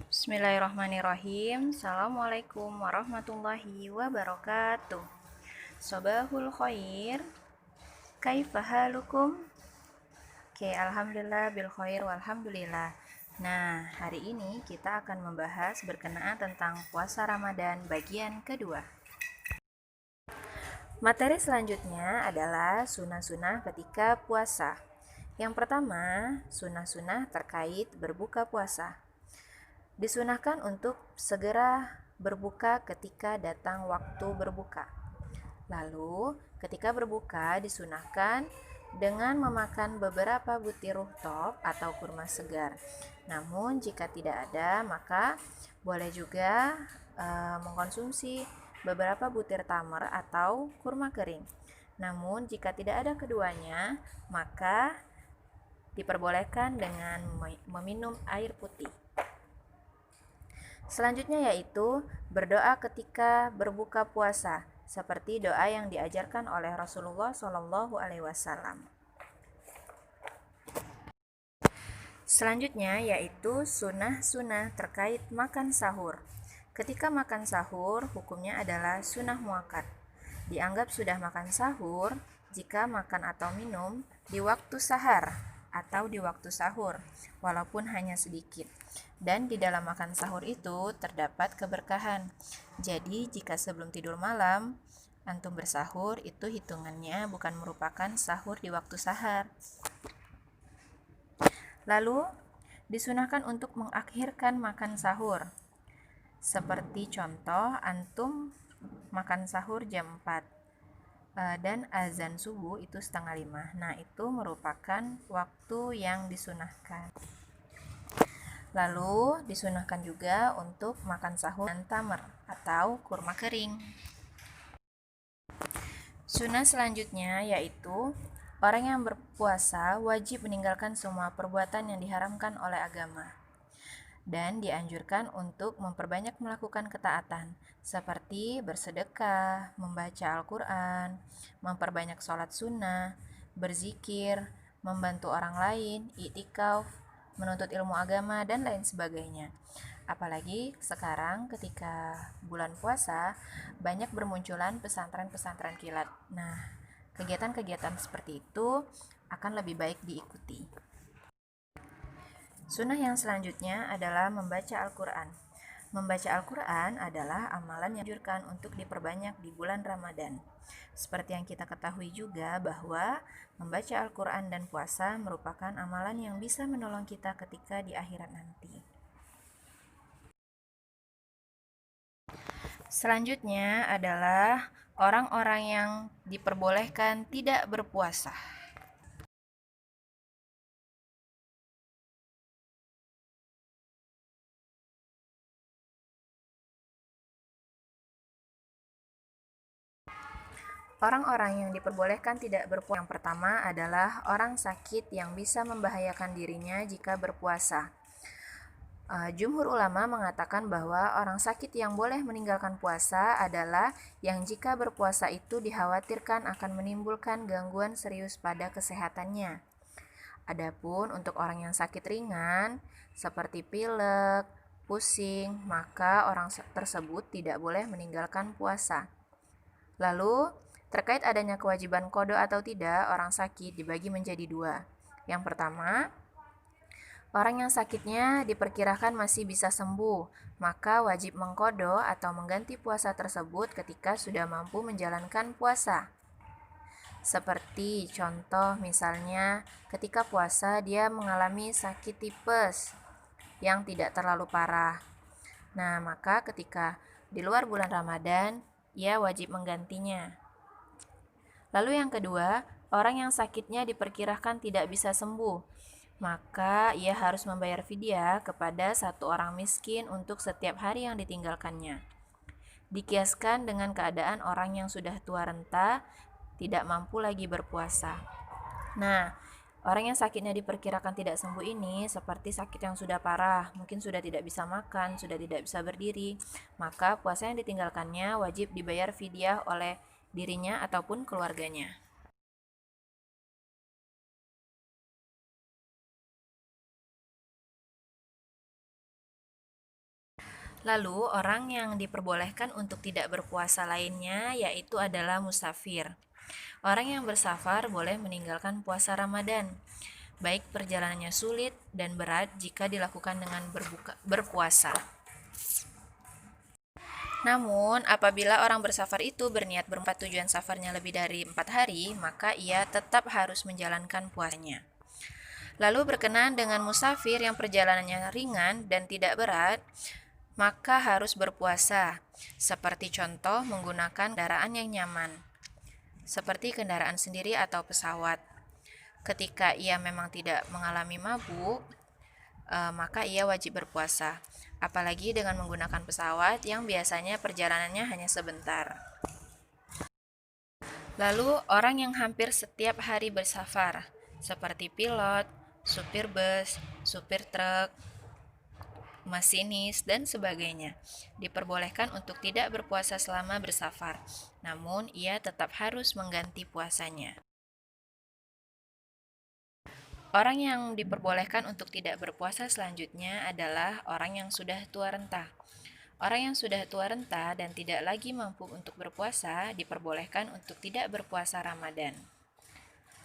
Bismillahirrahmanirrahim. Assalamualaikum warahmatullahi wabarakatuh. Sobahul khair. Kaifa halukum? Oke, alhamdulillah bil khair walhamdulillah. Nah, hari ini kita akan membahas berkenaan tentang puasa Ramadan bagian kedua. Materi selanjutnya adalah sunah-sunah ketika puasa. Yang pertama, sunah-sunah terkait berbuka puasa. Disunahkan untuk segera berbuka ketika datang waktu berbuka. Lalu, ketika berbuka disunahkan dengan memakan beberapa butir ruthab atau kurma segar. Namun, jika tidak ada, maka boleh juga mengkonsumsi beberapa butir tamar atau kurma kering. Namun, jika tidak ada keduanya, maka diperbolehkan dengan meminum air putih. Selanjutnya yaitu berdoa ketika berbuka puasa, seperti doa yang diajarkan oleh Rasulullah SAW. Selanjutnya yaitu sunah-sunah terkait makan sahur. Ketika makan sahur, hukumnya adalah sunah muakkad. Dianggap sudah makan sahur jika makan atau minum di waktu sahar atau di waktu sahur, walaupun hanya sedikit. Dan di dalam makan sahur itu terdapat keberkahan. Jadi jika sebelum tidur malam antum bersahur, itu hitungannya bukan merupakan sahur di waktu sahar. Lalu disunahkan untuk mengakhirkan makan sahur. Seperti contoh, antum makan sahur jam 4 dan azan subuh itu 4:30. Nah, itu merupakan waktu yang disunahkan. Lalu disunahkan juga untuk makan sahur dengan tamar atau kurma kering. Sunnah selanjutnya yaitu orang yang berpuasa wajib meninggalkan semua perbuatan yang diharamkan oleh agama dan dianjurkan untuk memperbanyak melakukan ketaatan seperti bersedekah, membaca Al-Quran, memperbanyak sholat sunnah, berzikir, membantu orang lain, i'tikaf, menuntut ilmu agama, dan lain sebagainya. Apalagi sekarang ketika bulan puasa banyak bermunculan pesantren-pesantren kilat. Nah, kegiatan-kegiatan seperti itu akan lebih baik diikuti. Sunnah yang selanjutnya adalah membaca Al-Quran. Membaca Al-Quran adalah amalan yang dianjurkan untuk diperbanyak di bulan Ramadan. Seperti yang kita ketahui juga bahwa membaca Al-Quran dan puasa merupakan amalan yang bisa menolong kita ketika di akhirat nanti. Selanjutnya adalah orang-orang yang diperbolehkan tidak berpuasa. Orang-orang yang diperbolehkan tidak berpuasa yang pertama adalah orang sakit yang bisa membahayakan dirinya jika berpuasa. Jumhur ulama mengatakan bahwa orang sakit yang boleh meninggalkan puasa adalah yang jika berpuasa itu dikhawatirkan akan menimbulkan gangguan serius pada kesehatannya. Adapun untuk orang yang sakit ringan seperti pilek, pusing, maka orang tersebut tidak boleh meninggalkan puasa. Lalu, terkait adanya kewajiban qada atau tidak orang sakit dibagi menjadi dua. Yang pertama, orang yang sakitnya diperkirakan masih bisa sembuh, maka wajib mengqada atau mengganti puasa tersebut ketika sudah mampu menjalankan puasa. Seperti contoh misalnya ketika puasa dia mengalami sakit tipes yang tidak terlalu parah. Nah, maka ketika di luar bulan Ramadan, ia wajib menggantinya. Lalu yang kedua, orang yang sakitnya diperkirakan tidak bisa sembuh, maka ia harus membayar fidyah kepada satu orang miskin untuk setiap hari yang ditinggalkannya. Dikiaskan dengan keadaan orang yang sudah tua renta, tidak mampu lagi berpuasa. Nah, orang yang sakitnya diperkirakan tidak sembuh ini seperti sakit yang sudah parah, mungkin sudah tidak bisa makan, sudah tidak bisa berdiri, maka puasa yang ditinggalkannya wajib dibayar fidyah oleh dirinya ataupun keluarganya. Lalu, orang yang diperbolehkan untuk tidak berpuasa lainnya yaitu adalah musafir. Orang yang bersafar boleh meninggalkan puasa Ramadan, baik perjalanannya sulit dan berat jika dilakukan dengan berpuasa. Namun, apabila orang bersafar itu berniat berempat tujuan safarnya lebih dari 4 hari, maka ia tetap harus menjalankan puasanya. Lalu berkenaan dengan musafir yang perjalanannya ringan dan tidak berat, maka harus berpuasa. Seperti contoh menggunakan kendaraan yang nyaman, seperti kendaraan sendiri atau pesawat. Ketika ia memang tidak mengalami mabuk, maka ia wajib berpuasa. Apalagi dengan menggunakan pesawat yang biasanya perjalanannya hanya sebentar. Lalu, orang yang hampir setiap hari bersafar, seperti pilot, supir bus, supir truk, masinis, dan sebagainya, diperbolehkan untuk tidak berpuasa selama bersafar, namun ia tetap harus mengganti puasanya. Orang yang diperbolehkan untuk tidak berpuasa selanjutnya adalah orang yang sudah tua renta. Orang yang sudah tua renta dan tidak lagi mampu untuk berpuasa diperbolehkan untuk tidak berpuasa Ramadan.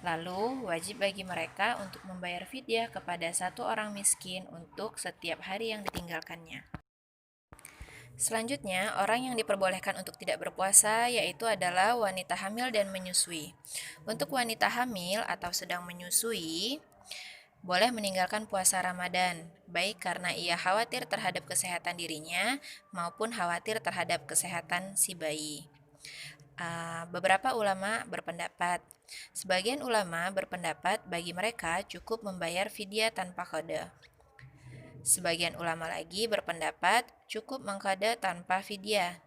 Lalu, wajib bagi mereka untuk membayar fidyah kepada satu orang miskin untuk setiap hari yang ditinggalkannya. Selanjutnya, orang yang diperbolehkan untuk tidak berpuasa yaitu adalah wanita hamil dan menyusui. Untuk wanita hamil atau sedang menyusui, boleh meninggalkan puasa Ramadan, baik karena ia khawatir terhadap kesehatan dirinya maupun khawatir terhadap kesehatan si bayi. Beberapa ulama berpendapat, sebagian ulama berpendapat bagi mereka cukup membayar fidyah tanpa qada. Sebagian ulama lagi berpendapat cukup mengqada tanpa fidyah.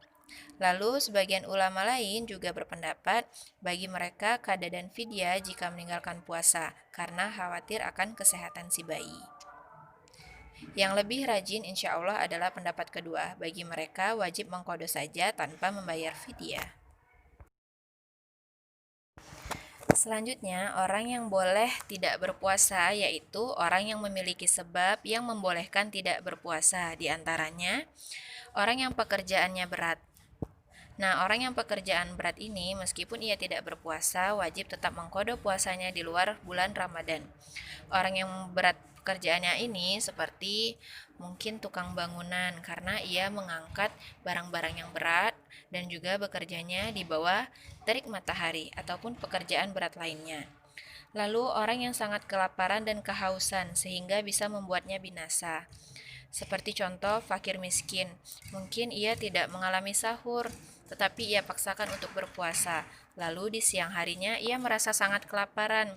Lalu sebagian ulama lain juga berpendapat bagi mereka qada dan fidyah jika meninggalkan puasa karena khawatir akan kesehatan si bayi. Yang lebih rajin insya Allah adalah pendapat kedua, bagi mereka wajib mengqada saja tanpa membayar fidyah. Selanjutnya, orang yang boleh tidak berpuasa yaitu orang yang memiliki sebab yang membolehkan tidak berpuasa, di antaranya orang yang pekerjaannya berat. Nah, orang yang pekerjaan berat ini meskipun ia tidak berpuasa, wajib tetap mengqada puasanya di luar bulan Ramadan. Orang yang berat pekerjaannya ini seperti mungkin tukang bangunan karena ia mengangkat barang-barang yang berat dan juga bekerjanya di bawah terik matahari ataupun pekerjaan berat lainnya. Lalu orang yang sangat kelaparan dan kehausan sehingga bisa membuatnya binasa. Seperti contoh fakir miskin, mungkin ia tidak mengalami sahur, tetapi ia paksakan untuk berpuasa. Lalu di siang harinya ia merasa sangat kelaparan.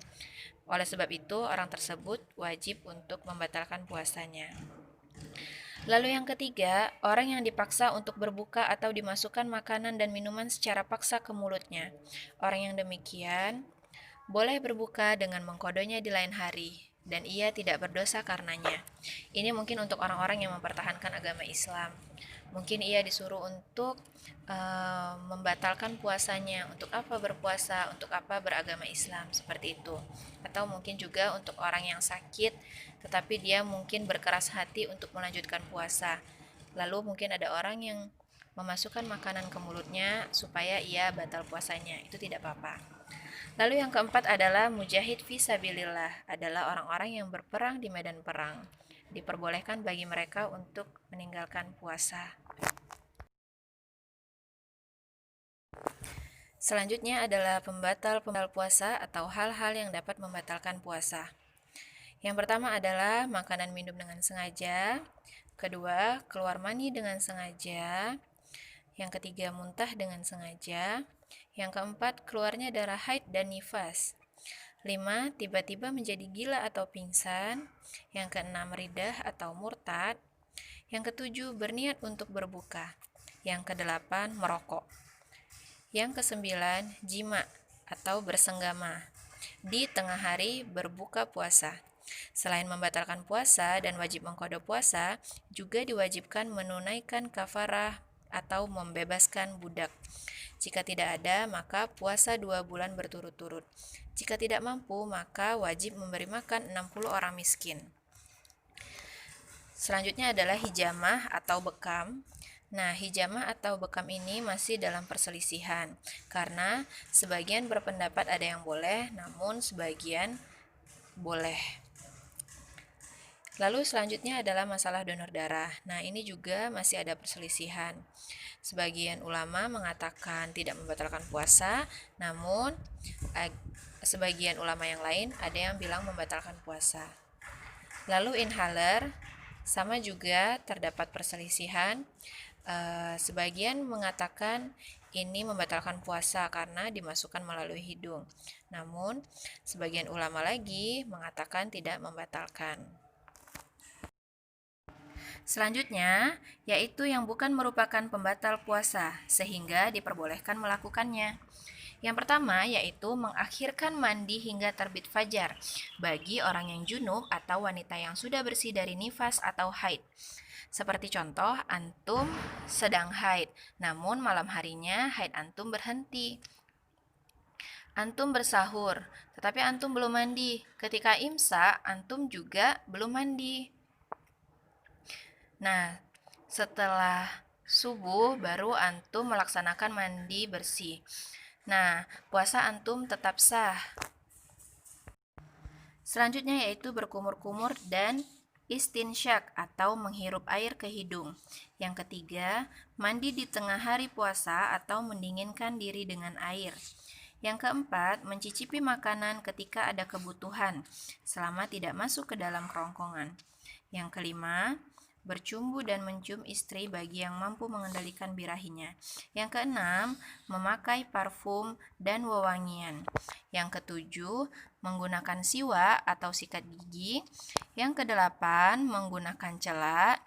Oleh sebab itu, orang tersebut wajib untuk membatalkan puasanya. Lalu yang ketiga, orang yang dipaksa untuk berbuka atau dimasukkan makanan dan minuman secara paksa ke mulutnya. Orang yang demikian boleh berbuka dengan mengqadanya di lain hari, dan ia tidak berdosa karenanya. Ini mungkin untuk orang-orang yang mempertahankan agama Islam. Mungkin ia disuruh untuk membatalkan puasanya. Untuk apa berpuasa? Untuk apa beragama Islam? Seperti itu. Atau mungkin juga untuk orang yang sakit, tetapi dia mungkin berkeras hati untuk melanjutkan puasa. Lalu mungkin ada orang yang memasukkan makanan ke mulutnya supaya ia batal puasanya. Itu tidak apa-apa. Lalu yang keempat adalah mujahid fisabilillah, adalah orang-orang yang berperang di medan perang. Diperbolehkan bagi mereka untuk meninggalkan puasa. Selanjutnya adalah pembatal puasa atau hal-hal yang dapat membatalkan puasa. Yang pertama adalah makanan minum dengan sengaja. Kedua, keluar mani dengan sengaja. Yang ketiga, muntah dengan sengaja. Yang keempat, keluarnya darah haid dan nifas. 5. Tiba-tiba menjadi gila atau pingsan. Yang keenam, ridah atau murtad. Yang ketujuh, berniat untuk berbuka. Yang kedelapan, merokok. Yang kesembilan, jima atau bersenggama. Di tengah hari berbuka puasa. Selain membatalkan puasa dan wajib mengqada puasa, juga diwajibkan menunaikan kafarah atau membebaskan budak. Jika tidak ada, maka puasa 2 bulan berturut-turut. Jika tidak mampu, maka wajib memberi makan 60 orang miskin. Selanjutnya adalah hijamah atau bekam. Nah, hijamah atau bekam ini masih dalam perselisihan karena sebagian berpendapat ada yang boleh, namun sebagian boleh. Lalu selanjutnya adalah masalah donor darah. Nah, ini juga masih ada perselisihan. Sebagian ulama mengatakan tidak membatalkan puasa, namun sebagian ulama yang lain ada yang bilang membatalkan puasa. Lalu inhaler sama juga terdapat perselisihan. Sebagian mengatakan ini membatalkan puasa karena dimasukkan melalui hidung. Namun, sebagian ulama lagi mengatakan tidak membatalkan. Selanjutnya, yaitu yang bukan merupakan pembatal puasa, sehingga diperbolehkan melakukannya. Yang pertama yaitu mengakhirkan mandi hingga terbit fajar bagi orang yang junub atau wanita yang sudah bersih dari nifas atau haid. Seperti contoh, antum sedang haid, namun malam harinya haid antum berhenti. Antum bersahur, tetapi antum belum mandi. Ketika imsak, antum juga belum mandi. Nah, setelah subuh baru antum melaksanakan mandi bersih. Nah, puasa antum tetap sah. Selanjutnya yaitu berkumur-kumur dan istinsyak atau menghirup air ke hidung. Yang ketiga, mandi di tengah hari puasa atau mendinginkan diri dengan air. Yang keempat, mencicipi makanan ketika ada kebutuhan, selama tidak masuk ke dalam kerongkongan. Yang kelima, bercumbu dan mencium istri bagi yang mampu mengendalikan birahinya. Yang keenam, memakai parfum dan wewangian. Yang ketujuh, menggunakan siwak atau sikat gigi. Yang kedelapan, menggunakan celak.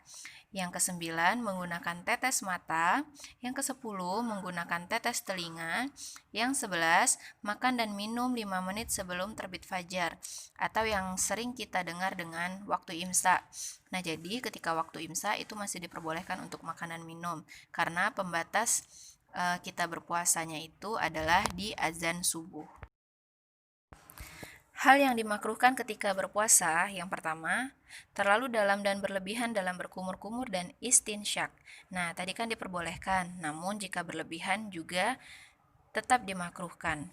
Yang kesembilan, menggunakan tetes mata. Yang kesepuluh, menggunakan tetes telinga. Yang 11, makan dan minum 5 menit sebelum terbit fajar, atau yang sering kita dengar dengan waktu imsak. Nah, jadi ketika waktu imsak itu masih diperbolehkan untuk makan dan minum, karena pembatas kita berpuasanya itu adalah di azan subuh. Hal yang dimakruhkan ketika berpuasa, yang pertama, terlalu dalam dan berlebihan dalam berkumur-kumur dan istinsyak. Nah, tadi kan diperbolehkan, namun jika berlebihan juga tetap dimakruhkan.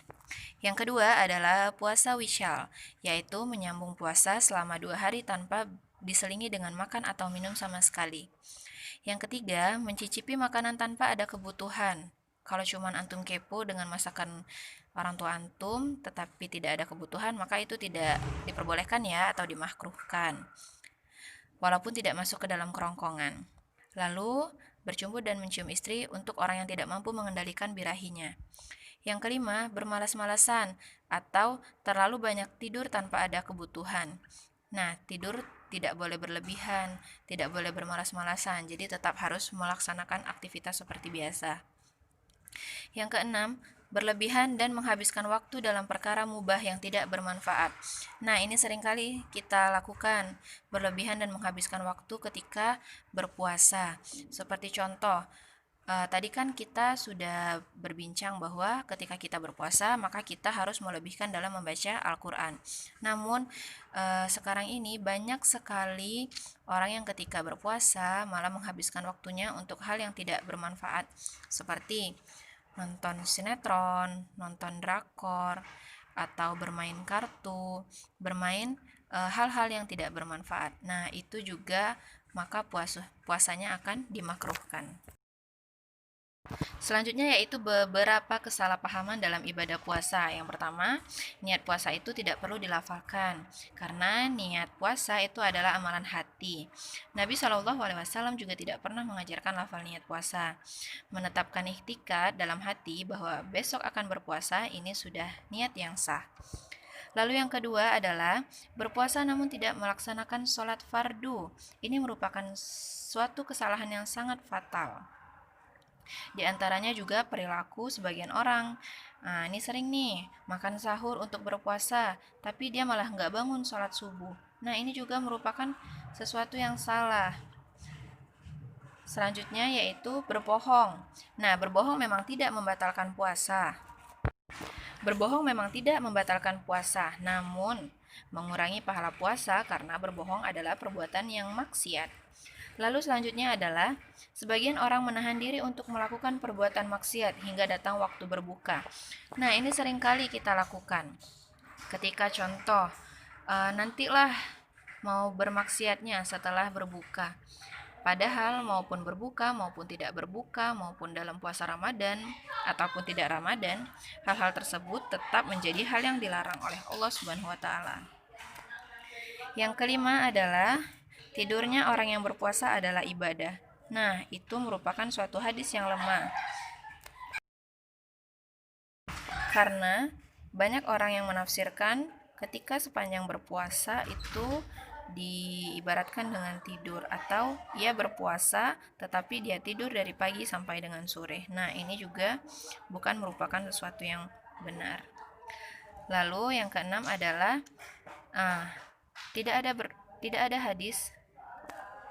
Yang kedua adalah puasa wisyal, yaitu menyambung puasa selama 2 hari tanpa diselingi dengan makan atau minum sama sekali. Yang ketiga, mencicipi makanan tanpa ada kebutuhan. Kalau cuman antum kepo dengan masakan orang tua antum tetapi tidak ada kebutuhan, maka itu tidak diperbolehkan ya atau dimakruhkan, walaupun tidak masuk ke dalam kerongkongan. Lalu, bercumbu dan mencium istri untuk orang yang tidak mampu mengendalikan birahinya. Yang kelima, bermalas-malasan atau terlalu banyak tidur tanpa ada kebutuhan. Nah, tidur tidak boleh berlebihan, tidak boleh bermalas-malasan, jadi tetap harus melaksanakan aktivitas seperti biasa. Yang keenam, berlebihan dan menghabiskan waktu dalam perkara mubah yang tidak bermanfaat. Nah, ini seringkali kita lakukan, berlebihan dan menghabiskan waktu ketika berpuasa. Seperti contoh, tadi kan kita sudah berbincang bahwa ketika kita berpuasa, maka kita harus melebihkan dalam membaca Al-Quran. Namun, sekarang ini banyak sekali orang yang ketika berpuasa malah menghabiskan waktunya untuk hal yang tidak bermanfaat, seperti nonton sinetron, nonton drakor, atau bermain kartu, bermain hal-hal yang tidak bermanfaat. Nah, itu juga maka puasanya akan dimakruhkan. Selanjutnya yaitu beberapa kesalahpahaman dalam ibadah puasa. Yang pertama, niat puasa itu tidak perlu dilafalkan karena niat puasa itu adalah amalan hati. Nabi SAW juga tidak pernah mengajarkan lafal niat puasa. Menetapkan iktikad dalam hati bahwa besok akan berpuasa ini sudah niat yang sah. Lalu yang kedua adalah berpuasa namun tidak melaksanakan sholat fardu. Ini merupakan suatu kesalahan yang sangat fatal. Di antaranya juga perilaku sebagian orang. Nah, ini sering nih, makan sahur untuk berpuasa, tapi dia malah nggak bangun sholat subuh. Nah, ini juga merupakan sesuatu yang salah. Selanjutnya yaitu berbohong. Nah, berbohong memang tidak membatalkan puasa. Berbohong memang tidak membatalkan puasa, namun mengurangi pahala puasa karena berbohong adalah perbuatan yang maksiat. Lalu selanjutnya adalah sebagian orang menahan diri untuk melakukan perbuatan maksiat hingga datang waktu berbuka. Nah, ini seringkali kita lakukan. Ketika contoh, nantilah mau bermaksiatnya setelah berbuka. Padahal maupun berbuka maupun tidak berbuka maupun dalam puasa Ramadan ataupun tidak Ramadan, hal-hal tersebut tetap menjadi hal yang dilarang oleh Allah Subhanahu wa taala. Yang kelima adalah tidurnya orang yang berpuasa adalah ibadah. Nah, itu merupakan suatu hadis yang lemah. Karena banyak orang yang menafsirkan ketika sepanjang berpuasa itu diibaratkan dengan tidur, atau ia berpuasa tetapi dia tidur dari pagi sampai dengan sore. Nah, ini juga bukan merupakan sesuatu yang benar. Lalu yang keenam adalah tidak ada hadis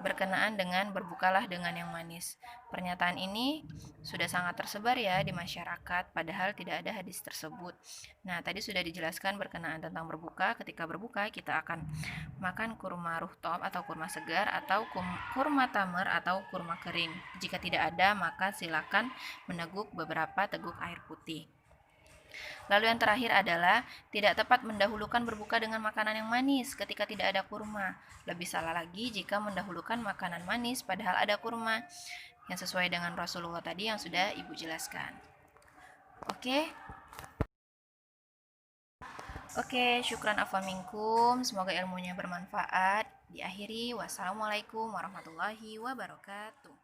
berkenaan dengan berbukalah dengan yang manis. Pernyataan ini sudah sangat tersebar ya di masyarakat, padahal tidak ada hadis tersebut. Nah, tadi sudah dijelaskan berkenaan tentang berbuka. Ketika berbuka, kita akan makan kurma ruhtob atau kurma segar, atau kurma tamer atau kurma kering. Jika tidak ada, maka silakan meneguk beberapa teguk air putih. Lalu yang terakhir adalah tidak tepat mendahulukan berbuka dengan makanan yang manis ketika tidak ada kurma. Lebih salah lagi jika mendahulukan makanan manis padahal ada kurma, yang sesuai dengan Rasulullah tadi yang sudah Ibu jelaskan. Oke, syukran afwan minkum. Semoga ilmunya bermanfaat. Diakhiri, wassalamualaikum warahmatullahi wabarakatuh.